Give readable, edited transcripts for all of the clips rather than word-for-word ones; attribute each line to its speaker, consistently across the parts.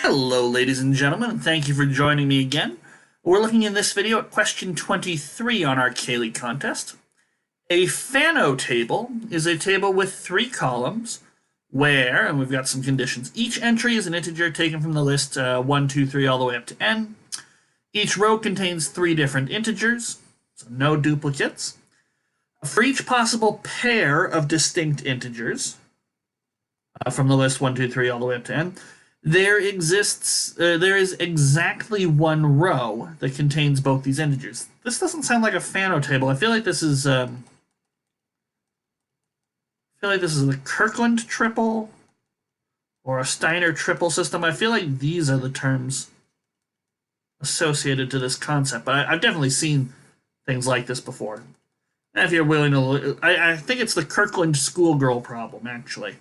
Speaker 1: Hello, ladies and gentlemen, and thank you for joining me again. We're looking in this video at question 23 on our Cayley contest. A Fano table is a table with three columns where, and we've got some conditions, each entry is an integer taken from the list 1, 2, 3, all the way up to n. Each row contains three different integers, so no duplicates. For each possible pair of distinct integers, from the list 1, 2, 3, all the way up to n, there is exactly one row that contains both these integers. This doesn't sound like a Fano table. I feel like this is the Kirkland triple or a Steiner triple system. I feel like these are the terms associated to this concept, but I've definitely seen things like this before. And if you're willing to, I think it's the Kirkland schoolgirl problem, actually.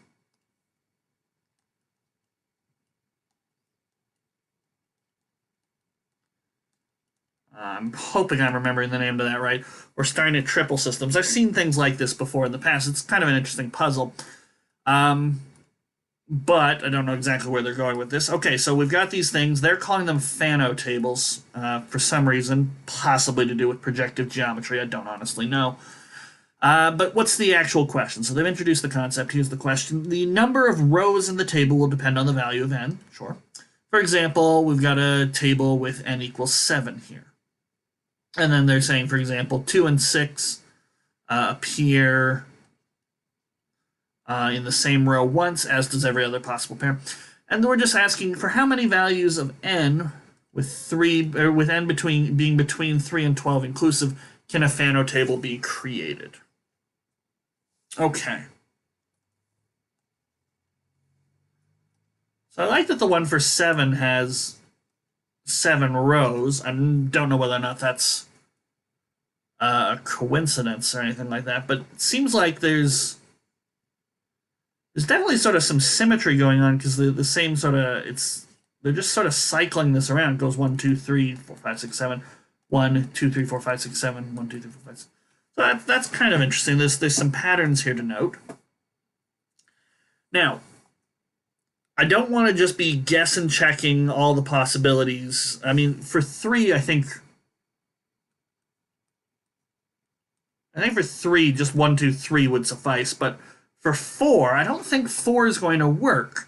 Speaker 1: I'm hoping I'm remembering the name of that right. Or Steiner triple systems. I've seen things like this before in the past. It's kind of an interesting puzzle. But I don't know exactly where they're going with this. Okay, so we've got these things. They're calling them Fano tables for some reason, possibly to do with projective geometry. I don't honestly know. But what's the actual question? So they've introduced the concept. Here's the question. The number of rows in the table will depend on the value of n. Sure. For example, we've got a table with n equals 7 here. And then they're saying, for example, 2 and 6 appear in the same row once, as does every other possible pair. And we're just asking for how many values of n with n being between 3 and 12 inclusive can a Fano table be created? Okay. So I like that the one for 7 has 7 rows. I don't know whether or not that's a coincidence or anything like that, but it seems like there's definitely sort of some symmetry going on because the same sort of they're just sort of cycling this around. It goes 1, 2, 3, 4, 5, 6, 7, 1, 2, 3, 4, 5, 6, 7, 1, 2, 3, 4, 5, 6. So that's kind of interesting. There's some patterns here to note. Now, I don't want to just be guess and checking all the possibilities. I mean, for 3, I think for 3, just 1, 2, 3 would suffice. But for 4, I don't think 4 is going to work.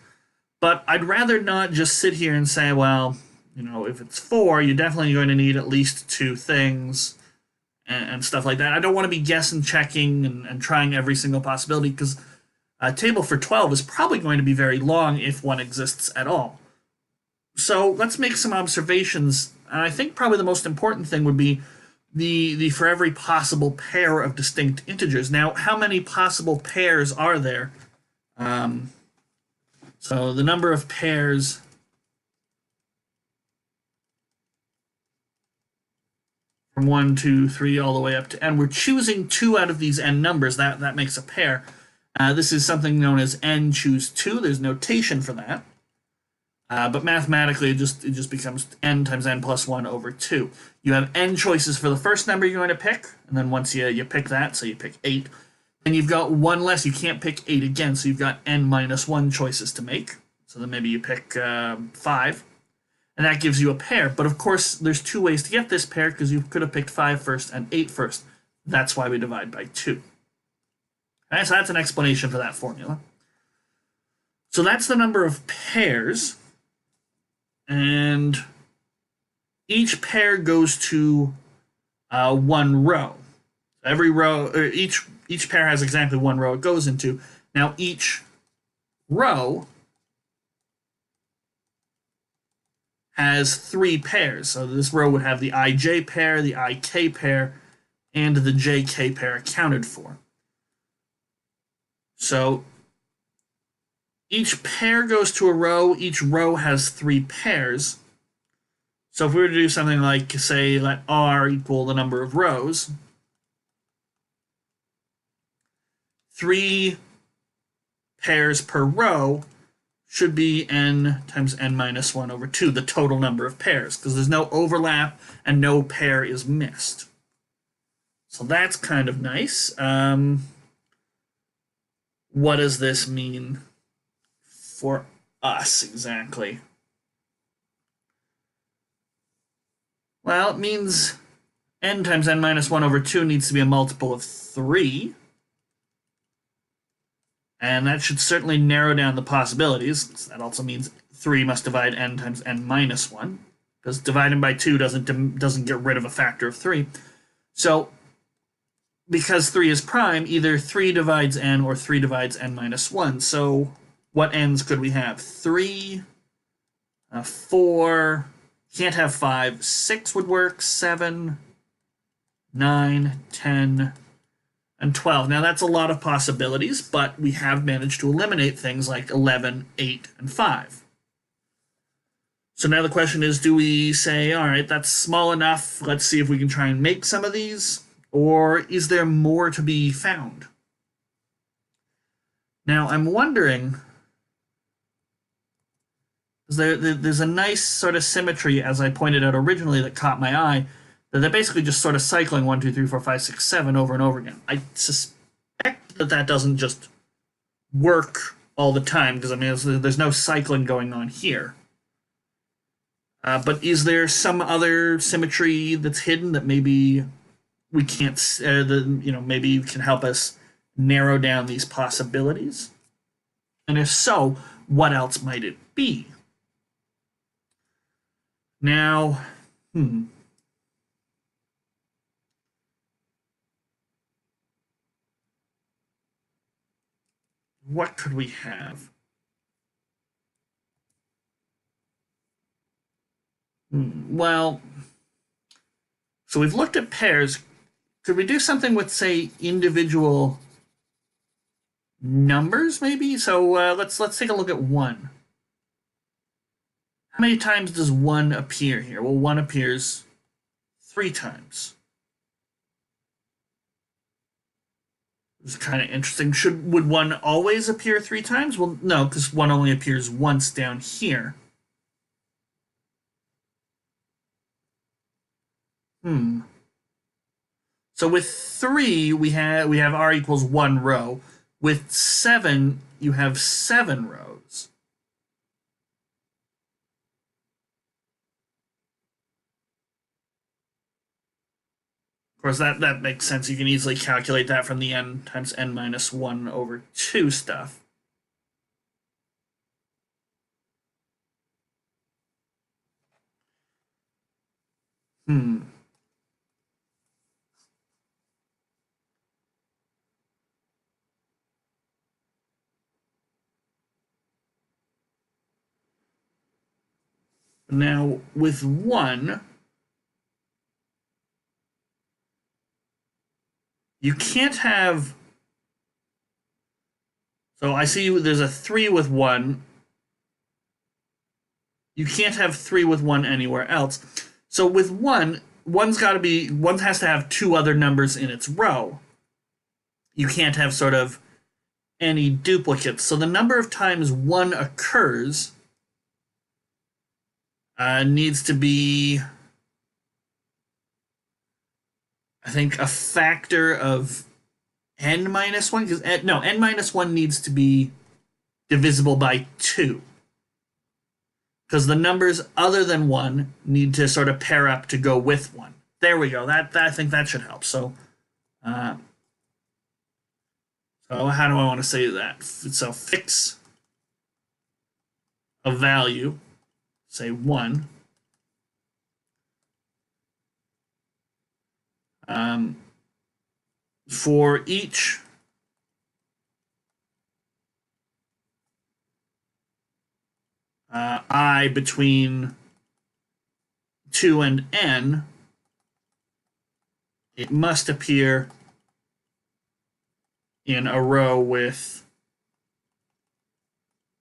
Speaker 1: But I'd rather not just sit here and say, well, if it's 4, you're definitely going to need at least 2 things and stuff like that. I don't want to be guessing, checking, and trying every single possibility because a table for 12 is probably going to be very long if one exists at all. So let's make some observations. And I think probably the most important thing would be the for every possible pair of distinct integers. Now, how many possible pairs are there? So the number of pairs from 1, 2, 3, all the way up to n. We're choosing 2 out of these n numbers. That makes a pair. This is something known as n choose 2. There's notation for that. But mathematically, it just becomes n times n plus 1 over 2. You have n choices for the first number you're going to pick, and then once you pick that, so you pick 8, then you've got 1 less. You can't pick 8 again, so you've got n minus 1 choices to make. So then maybe you pick 5, and that gives you a pair. But of course, there's 2 ways to get this pair, because you could have picked 5 first and 8 first. That's why we divide by 2. All right, so that's an explanation for that formula. So that's the number of pairs. And each pair goes to 1 row. Every row, or each pair has exactly 1 row it goes into. Now each row has 3 pairs. So this row would have the ij pair, the ik pair, and the jk pair accounted for. So each pair goes to a row. Each row has 3 pairs. So if we were to do something like, say, let r equal the number of rows, 3 pairs per row should be n times n minus 1 over 2, the total number of pairs, because there's no overlap and no pair is missed. So that's kind of nice. What does this mean for us exactly? Well, it means n times n minus 1 over 2 needs to be a multiple of 3. And that should certainly narrow down the possibilities. That also means 3 must divide n times n minus 1, because dividing by 2 doesn't get rid of a factor of 3. So, because 3 is prime, either 3 divides n or 3 divides n minus 1. So, what n's could we have? 3, 4, can't have 5, 6 would work, 7, 9, 10, and 12. Now that's a lot of possibilities, but we have managed to eliminate things like 11, 8, and 5. So now the question is, do we say, all right, that's small enough, let's see if we can try and make some of these, or is there more to be found? Now I'm wondering, there's a nice sort of symmetry, as I pointed out originally, that caught my eye, that they're basically just sort of cycling 1, 2, 3, 4, 5, 6, 7 over and over again. I suspect that that doesn't just work all the time, because I mean, there's no cycling going on here. But is there some other symmetry that's hidden that maybe we can't, maybe can help us narrow down these possibilities? And if so, what else might it be? Now, what could we have? Well, so we've looked at pairs. Could we do something with, say, individual numbers, maybe? So let's take a look at 1. How many times does 1 appear here? Well, 1 appears 3 times. It's kind of interesting. Would 1 always appear 3 times? Well, no, because 1 only appears once down here. So with 3, we have r equals 1 row. With 7, you have 7 rows. Of course, that makes sense. You can easily calculate that from the n times n minus 1 over 2 stuff. Now, with 1, you can't have... So I see there's a 3 with 1. You can't have 3 with 1 anywhere else. So with 1, one has to have 2 other numbers in its row. You can't have sort of any duplicates. So the number of times 1 occurs needs to be, I think, a factor of n minus 1. Because n minus 1 needs to be divisible by 2. Because the numbers other than 1 need to sort of pair up to go with 1. There we go. That I think that should help. So how do I want to say that? So fix a value, say 1, for each I between 2 and n, it must appear in a row with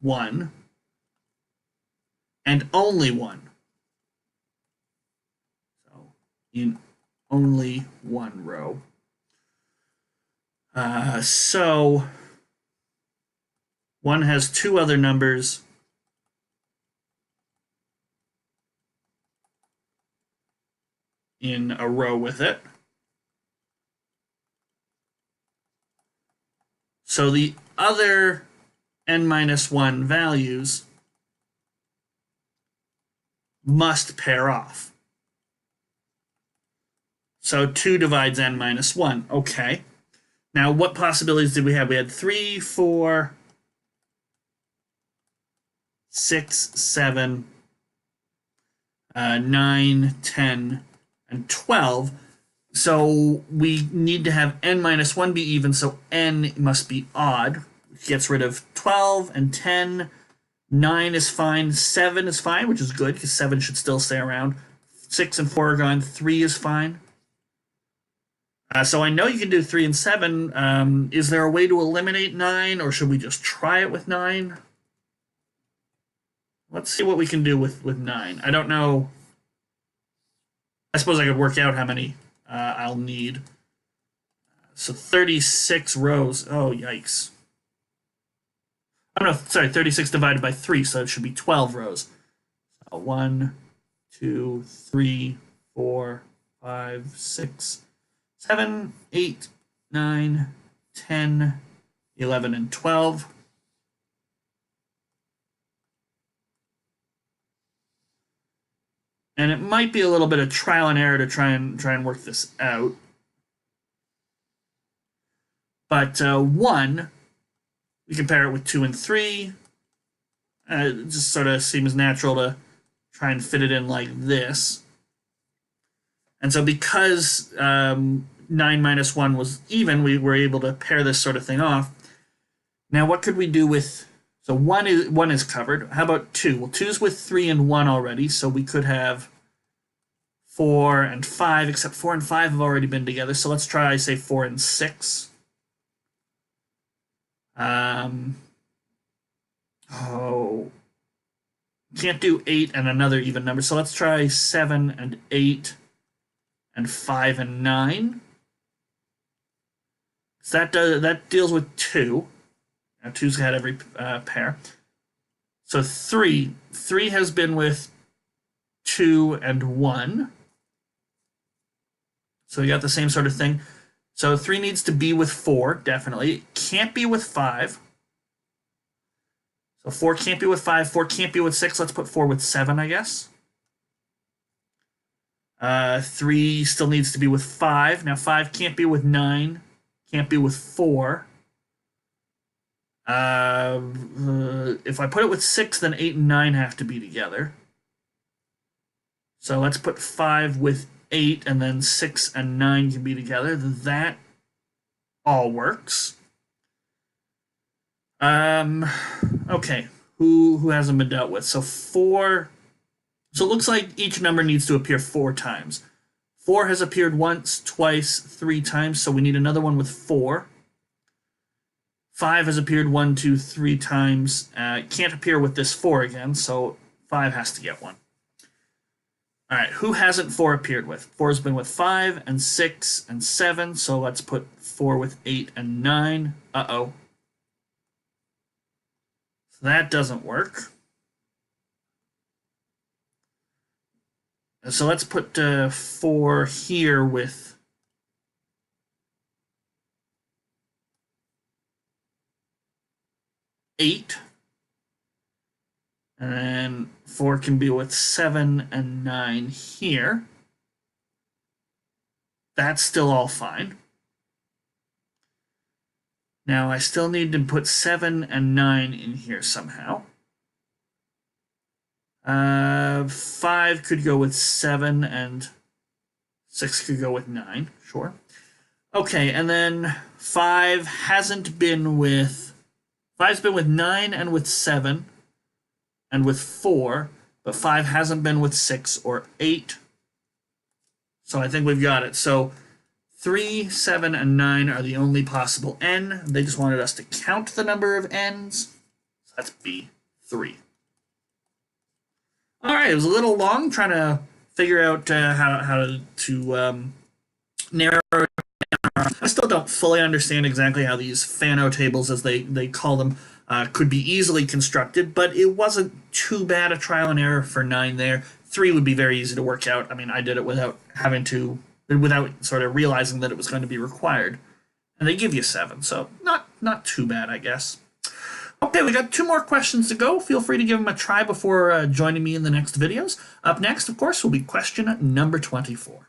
Speaker 1: 1 and only 1. So in only 1 row. So 1 has 2 other numbers in a row with it. So the other n minus 1 values must pair off. So 2 divides n minus 1. Okay. Now, what possibilities did we have? We had 3, 4, 6, 7, 9, 10, and 12. So we need to have n minus 1 be even, so n must be odd, which gets rid of 12 and 10. 9 is fine. 7 is fine, which is good, because 7 should still stay around. 6 and 4 are gone. 3 is fine. So I know you can do 3 and 7. Is there a way to eliminate 9, or should we just try it with 9? Let's see what we can do with 9. I don't know. I suppose I could work out how many I'll need. So 36 rows. Oh, yikes. Oh, no, sorry, 36 divided by 3, so it should be 12 rows. So 1, 2, 3, 4, 5, 6, 7, 8, 9, 10, 11, and 12. And it might be a little bit of trial and error to try and work this out. But 1, we compare it with 2 and 3. It just sort of seems natural to try and fit it in like this. And so because 9 minus 1 was even, we were able to pair this sort of thing off. Now, what could we do with... So 1 is covered. How about 2? Well, 2's with 3 and 1 already, so we could have 4 and 5, except 4 and 5 have already been together. So let's try, say, 4 and 6. Can't do 8 and another even number. So let's try 7 and 8 and 5 and 9. So that deals with 2. Now 2's had every pair. So 3 has been with 2 and 1. So we got the same sort of thing. So 3 needs to be with 4, definitely. It can't be with 5. So 4 can't be with 5. 4 can't be with 6. Let's put 4 with 7, I guess. 3 still needs to be with 5. Now 5 can't be with 9. Can't be with 4. If I put it with 6, then 8 and 9 have to be together. So let's put 5 with 8, and then 6 and 9 can be together. That all works. Okay, who hasn't been dealt with? So 4. So it looks like each number needs to appear 4 times. 4 has appeared once, twice, 3 times, so we need another one with 4. 5 has appeared 1, 2, 3 times. It can't appear with this 4 again, so 5 has to get one. All right, who hasn't 4 appeared with? 4 has been with 5 and 6 and 7, so let's put 4 with 8 and 9. Uh-oh. So that doesn't work. So let's put 4 here with 8. And then 4 can be with 7 and 9 here. That's still all fine. Now I still need to put 7 and 9 in here somehow. 5 could go with 7 and 6 could go with 9, sure. Okay, and then 5 hasn't been with... 5's been with 9 and with 7 and with 4, but 5 hasn't been with 6 or 8. So I think we've got it. So 3, 7, and 9 are the only possible n. They just wanted us to count the number of n's. So that's B3. All right, it was a little long trying to figure out how to narrow it down. I still don't fully understand exactly how these Fano tables, as they call them, could be easily constructed, but it wasn't too bad a trial and error for 9 there. 3 would be very easy to work out. I mean, I did it without sort of realizing that it was going to be required. And they give you 7, so not too bad, I guess. Okay, we got 2 more questions to go. Feel free to give them a try before joining me in the next videos. Up next, of course, will be question number 24.